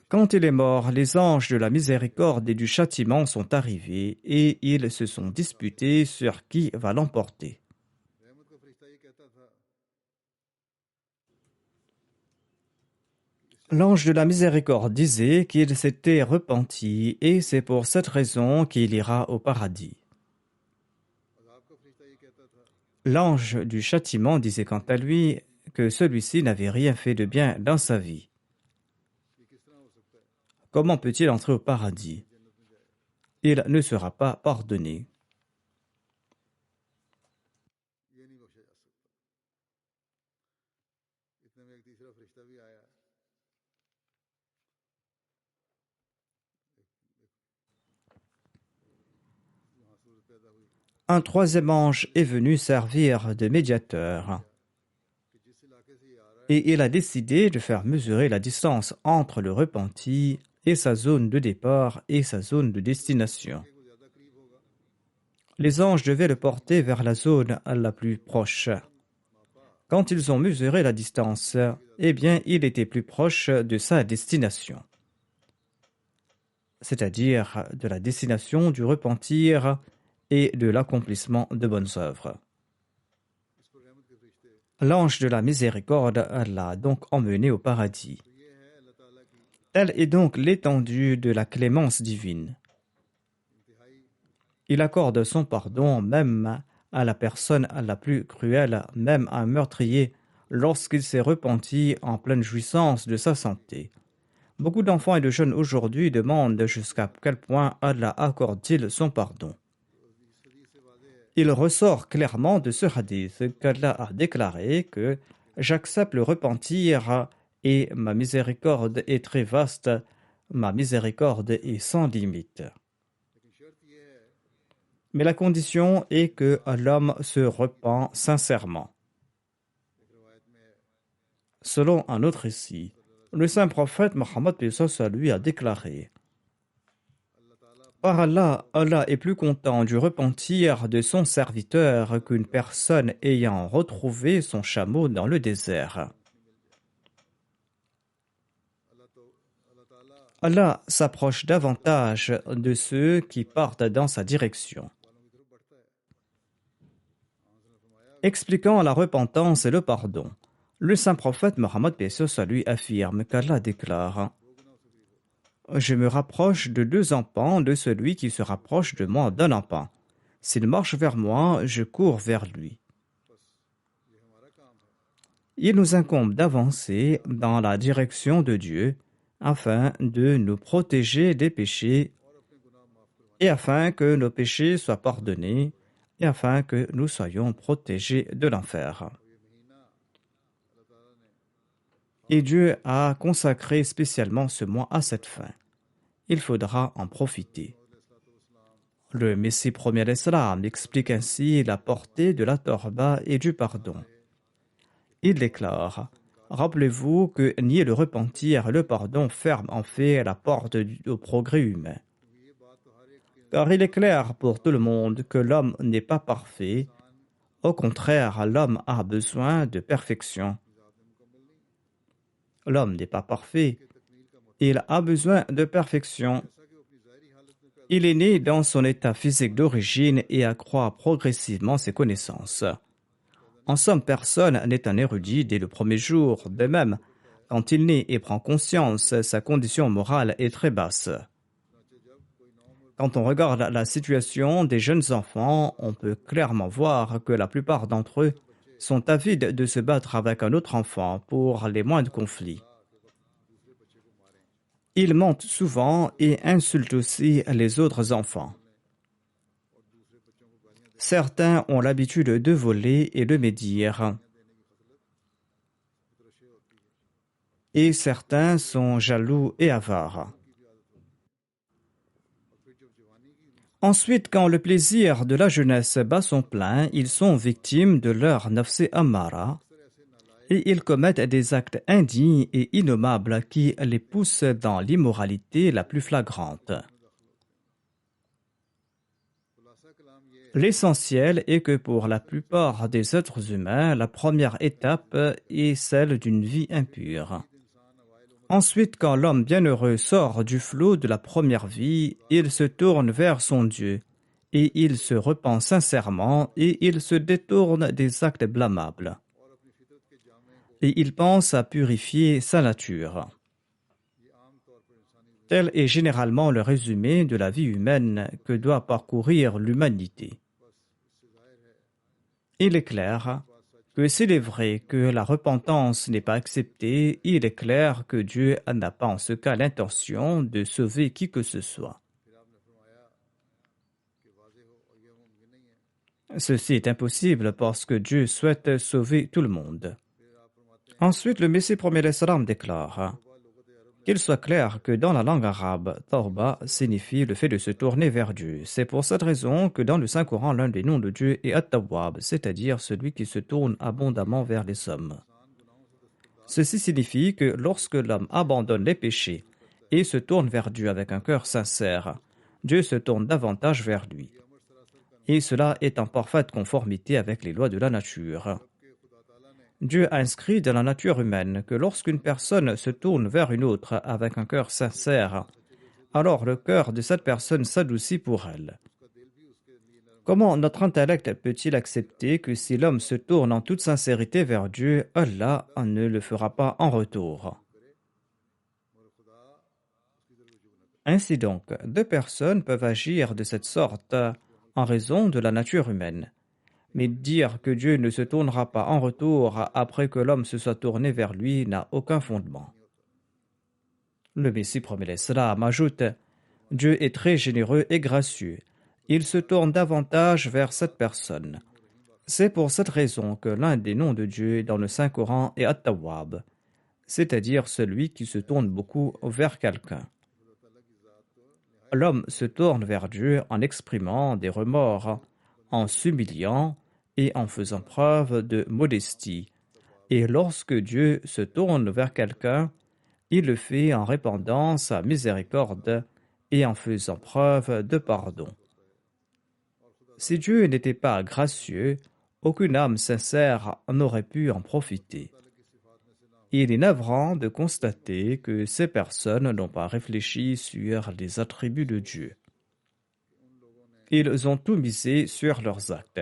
Quand il est mort, les anges de la miséricorde et du châtiment sont arrivés et ils se sont disputés sur qui va l'emporter. रहमत का फरिश्ता ये कहता था L'ange de la miséricorde disait qu'il s'était repenti et c'est pour cette raison qu'il ira au paradis. अजाब का फरिश्ता ये कहता था L'ange du châtiment disait quant à lui que celui-ci n'avait rien fait de bien dans sa vie. ये किस तरह हो सकता है Comment peut-il entrer au paradis? जन्नत में जाए Il ne sera pas pardonné. ये नहीं बख्शा जा सकता इतने में एक तीसरा फरिश्ता भी आया वहाँ सूरत पैदा हुई Un troisième ange est venu servir de médiateur कि जिस इलाके से ये आ रहा है et il a décidé de faire mesurer la distance entre le repenti et sa zone de départ et sa zone de destination. कि वो ज्यादा करीब होगा Les anges devaient le porter vers la zone la plus proche. Quand ils ont mesuré la distance, eh bien, il était plus proche de sa destination, c'est-à-dire de la destination du repentir et de l'accomplissement de bonnes œuvres. इस पर रहमत के फरिश्ते L'ange de la miséricorde l'a donc emmené au paradis. तो ये है अल्लाह ताला की Telle est donc l'étendue de la clémence divine. इंतहाई Il accorde son pardon même à la personne la plus cruelle, même à un meurtrier, lorsqu'il s'est repenti en pleine jouissance de sa santé. Beaucoup d'enfants et de jeunes aujourd'hui demandent jusqu'à quel point Allah accorde-t-il son pardon. Il ressort clairement de ce hadith qu'Allah a déclaré que « J'accepte le repentir et ma miséricorde est très vaste, ma miséricorde est sans limite. » लेकिन शर्त ये है Mais la condition est que l'homme se repent sincèrement. एक रवायत में है Selon un autre récit, le saint prophète Mohammed lui a déclaré Par Allah, Allah est plus content du repentir de son serviteur qu'une personne ayant retrouvé son chameau dans le désert. अल्लाह ताला Allah s'approche davantage de ceux qui partent dans sa direction. वालों की तरफ बढ़ता है ने फरमाया Expliquant la repentance et le pardon, le saint prophète Mohammed lui affirme qu'Allah déclare Je me rapproche de 2 empans de celui qui se rapproche de moi d'un empan. S'il marche vers moi, je cours vers lui. ये हमारा काम है Il nous incombe d'avancer dans la direction de Dieu afin de nous protéger des péchés और अपने गुनाह माफ करवाने et afin que nos péchés soient pardonnés et afin que nous soyons protégés de l'enfer. ये महीना अल्लाह ताला ने Et Dieu a consacré spécialement ce mois à cette fin. Il faudra en profiter. Le Messie premier d'Islam explique ainsi la portée de la torba et du pardon. Il déclare Rappelez-vous que nier le repentir et le pardon ferme en fait la porte au progrès humain. ये बात तो हर एक के Car il est clair pour tout le monde que l'homme n'est pas parfait. Au contraire, l'homme a besoin de perfection. L'homme n'est pas parfait. Il a besoin de perfection. जैसा कि वो अपनी ज़ाहिरी हालत में पैदा Il est né dans son état physique d'origine et accroît progressivement ses connaissances. En somme, personne n'est un érudit dès le premier jour. De même, quand il naît et prend conscience, sa condition morale est très basse. Quand on regarde la situation des jeunes enfants, on peut clairement voir que la plupart d'entre eux sont avides de se battre avec un autre enfant pour les moindres conflits. Ils mentent souvent et insultent aussi les autres enfants. Certains ont l'habitude de voler et de médire. Et certains sont jaloux et avares. Ensuite, quand le plaisir de la jeunesse bat son plein, ils sont victimes de leur nafs ammara et ils commettent des actes indignes et innommables qui les poussent dans l'immoralité la plus flagrante. खुलासा कलाम ये है L'essentiel est que pour la plupart des êtres humains, la première étape est celle d'une vie impure. Ensuite, quand l'homme bienheureux sort du flot de la première vie, il se tourne vers son Dieu, et il se repent sincèrement, et il se détourne des actes blâmables. Et il pense à purifier sa nature. Tel est généralement le résumé de la vie humaine que doit parcourir l'humanité. Il est clair que s'il est vrai que la repentance n'est pas acceptée, il est clair que Dieu n'a pas en ce cas l'intention de sauver qui que ce soit. Ceci est impossible parce que Dieu souhaite sauver tout le monde. Ensuite, le Messie premier salam déclare qu'il soit clair que dans la langue arabe, Tawba signifie le fait de se tourner vers Dieu. C'est pour cette raison que dans le Saint-Coran, l'un des noms de Dieu est At-Tawwab, c'est-à-dire celui qui se tourne abondamment vers les hommes. Ceci signifie que lorsque l'homme abandonne les péchés et se tourne vers Dieu avec un cœur sincère, Dieu se tourne davantage vers lui. Et cela est en parfaite conformité avec les lois de la nature. Dieu a inscrit dans la nature humaine que lorsqu'une personne se tourne vers une autre avec un cœur sincère, alors le cœur de cette personne s'adoucit pour elle. Comment notre intellect peut-il accepter que si l'homme se tourne en toute sincérité vers Dieu, Allah ne le fera pas en retour? Ainsi donc, deux personnes peuvent agir de cette sorte en raison de la nature humaine. Mais dire que Dieu ne se tournera pas en retour après que l'homme se soit tourné vers lui n'a aucun fondement. Le Messie promet l'Islam ajoute « Dieu est très généreux et gracieux. Il se tourne davantage vers cette personne. » C'est pour cette raison que l'un des noms de Dieu dans le Saint-Coran est At-Tawwab, c'est-à-dire celui qui se tourne beaucoup vers quelqu'un. L'homme se tourne vers Dieu en exprimant des remords, en s'humiliant et en faisant preuve de modestie. Et lorsque Dieu se tourne vers quelqu'un, il le fait en répandant sa miséricorde et en faisant preuve de pardon. Si Dieu n'était pas gracieux, aucune âme sincère n'aurait pu en profiter. Il est navrant de constater que ces personnes n'ont pas réfléchi sur les attributs de Dieu. Ils ont tout misé sur leurs actes.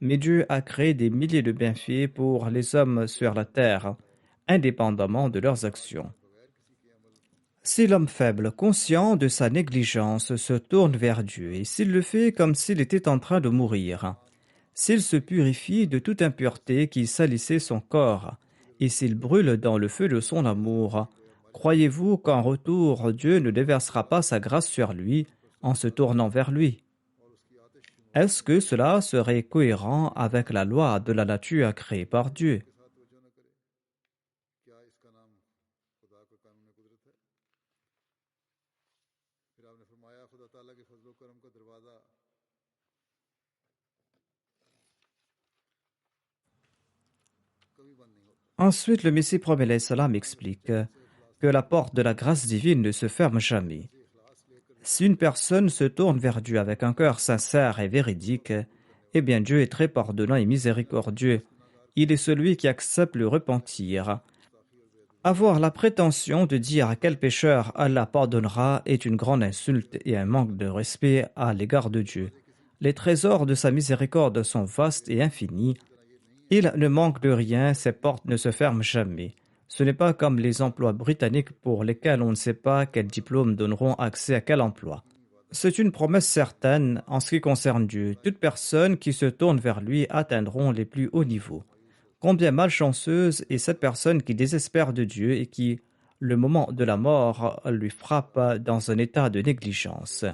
Mais Dieu a créé des milliers de bienfaits pour les hommes sur la terre, indépendamment de leurs actions. Si l'homme faible, conscient de sa négligence, se tourne vers Dieu, et s'il le fait comme s'il était en train de mourir, s'il se purifie de toute impureté qui salissait son corps, et s'il brûle dans le feu de son amour, croyez-vous qu'en retour Dieu ne déversera pas sa grâce sur lui en se tournant vers lui? Est-ce que cela serait cohérent avec la loi de la nature créée par Dieu? Ensuite, le Messie promet salam explique que la porte de la grâce divine ne se ferme jamais. Si une personne se tourne vers Dieu avec un cœur sincère et véridique, eh bien Dieu est très pardonnant et miséricordieux. Il est celui qui accepte le repentir. Avoir la prétention de dire à quel pécheur Allah pardonnera est une grande insulte et un manque de respect à l'égard de Dieu. Les trésors de sa miséricorde sont vastes et infinis. Il ne manque de rien, ses portes ne se ferment jamais. Ce n'est pas comme les emplois britanniques pour lesquels on ne sait pas quels diplômes donneront accès à quel emploi. C'est une promesse certaine en ce qui concerne Dieu. Toute personne qui se tourne vers lui atteindront les plus hauts niveaux. Combien malchanceuse est cette personne qui désespère de Dieu et qui, le moment de la mort, lui frappe dans un état de négligence.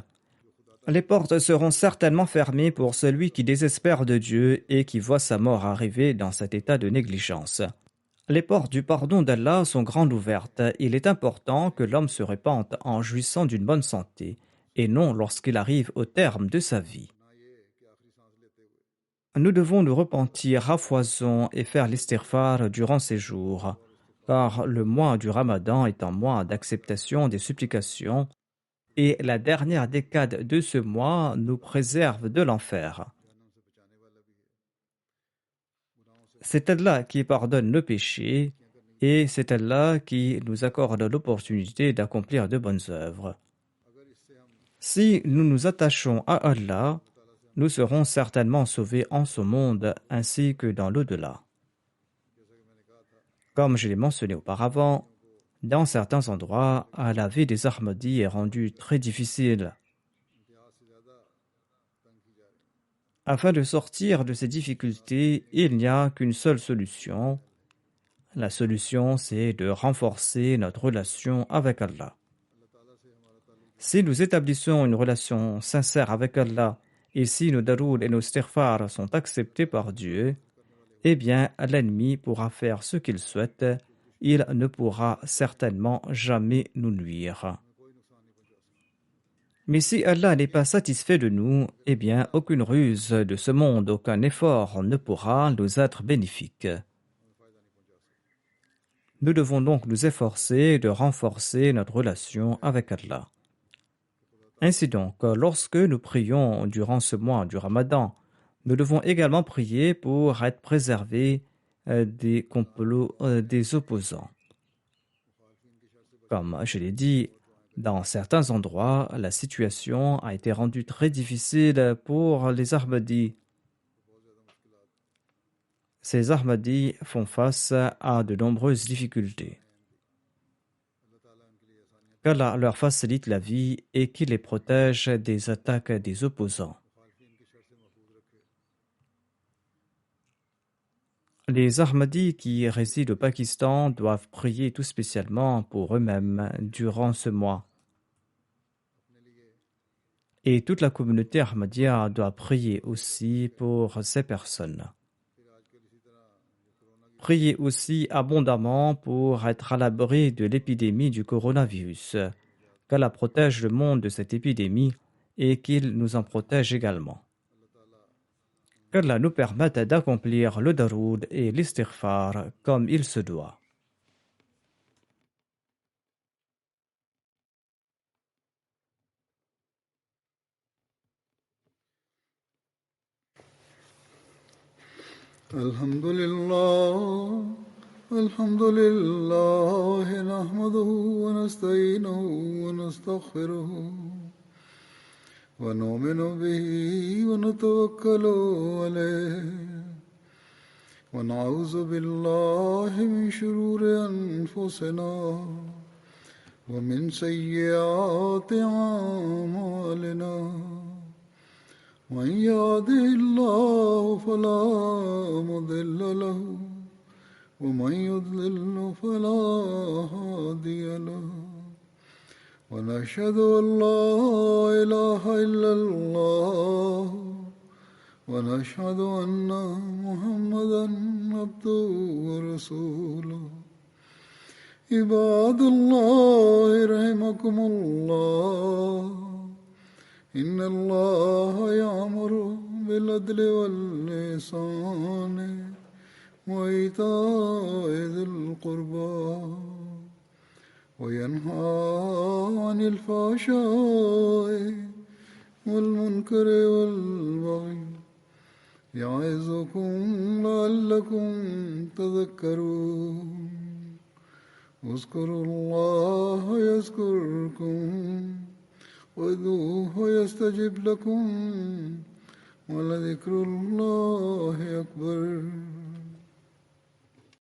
Les portes seront certainement fermées pour celui qui désespère de Dieu et qui voit sa mort arriver dans cet état de négligence. Les portes du pardon d'Allah sont grandes ouvertes. Il est important que l'homme se répande en jouissant d'une bonne santé et non lorsqu'il arrive au terme de sa vie. Nous devons nous repentir à foison et faire l'istighfar durant ces jours, car le mois du Ramadan est un mois d'acceptation des supplications et la dernière décade de ce mois nous préserve de l'enfer. C'est Allah qui pardonne nos péchés et c'est Allah qui nous accorde l'opportunité d'accomplir de bonnes œuvres. Si nous nous attachons à Allah, nous serons certainement sauvés en ce monde ainsi que dans l'au-delà. Comme je l'ai mentionné auparavant, dans certains endroits, la vie des Ahmadis est rendue très difficile. Afin de sortir de ces difficultés, il n'y a qu'une seule solution. La solution, c'est de renforcer notre relation avec Allah. Si nous établissons une relation sincère avec Allah et si nos daroud et nos istighfar sont acceptés par Dieu, eh bien l'ennemi pourra faire ce qu'il souhaite, il ne pourra certainement jamais nous nuire. Mais si Allah n'est pas satisfait de nous, eh bien aucune ruse de ce monde, aucun effort ne pourra nous être bénéfique. Nous devons donc nous efforcer de renforcer notre relation avec Allah. Ainsi donc, lorsque nous prions durant ce mois du Ramadan, nous devons également prier pour être préservés des complots des opposants. Comme je l'ai dit, dans certains endroits, la situation a été rendue très difficile pour les Ahmadis. Ces Ahmadis font face à de nombreuses difficultés. Qu'Allah leur facilite la vie et qu'il les protège des attaques des opposants. Les Ahmadis qui résident au Pakistan doivent prier tout spécialement pour eux-mêmes durant ce mois. Et toute la communauté Ahmadiyya doit prier aussi pour ces personnes. Priez aussi abondamment pour être à l'abri de l'épidémie du coronavirus. Qu'Allah protège le monde de cette épidémie et qu'il nous en protège également. Qu'Allah nous permette d'accomplir le daroud et l'istighfar comme il se doit. الحمد لله نحمده ونستعينه ونستغفره ونؤمن به ونتوكل عليه ونعوذ بالله من شرور أنفسنا ومن سيئات أعمالنا من يهده الله فلا مضل له ومن يضلل فلا هادي له ونشهد أن لا إله إلا الله ونشهد أن محمدا عبده ورسوله عباد الله رحمكم الله إن الله يأمر بالعدل والإحسان وإيتاء ذي القربى وينهى عن الفحشاء والمنكر والبغي يعظكم لعلكم تذكرون اذكروا الله يذكركم وادعوه يستجب لكم ولذكر الله أكبر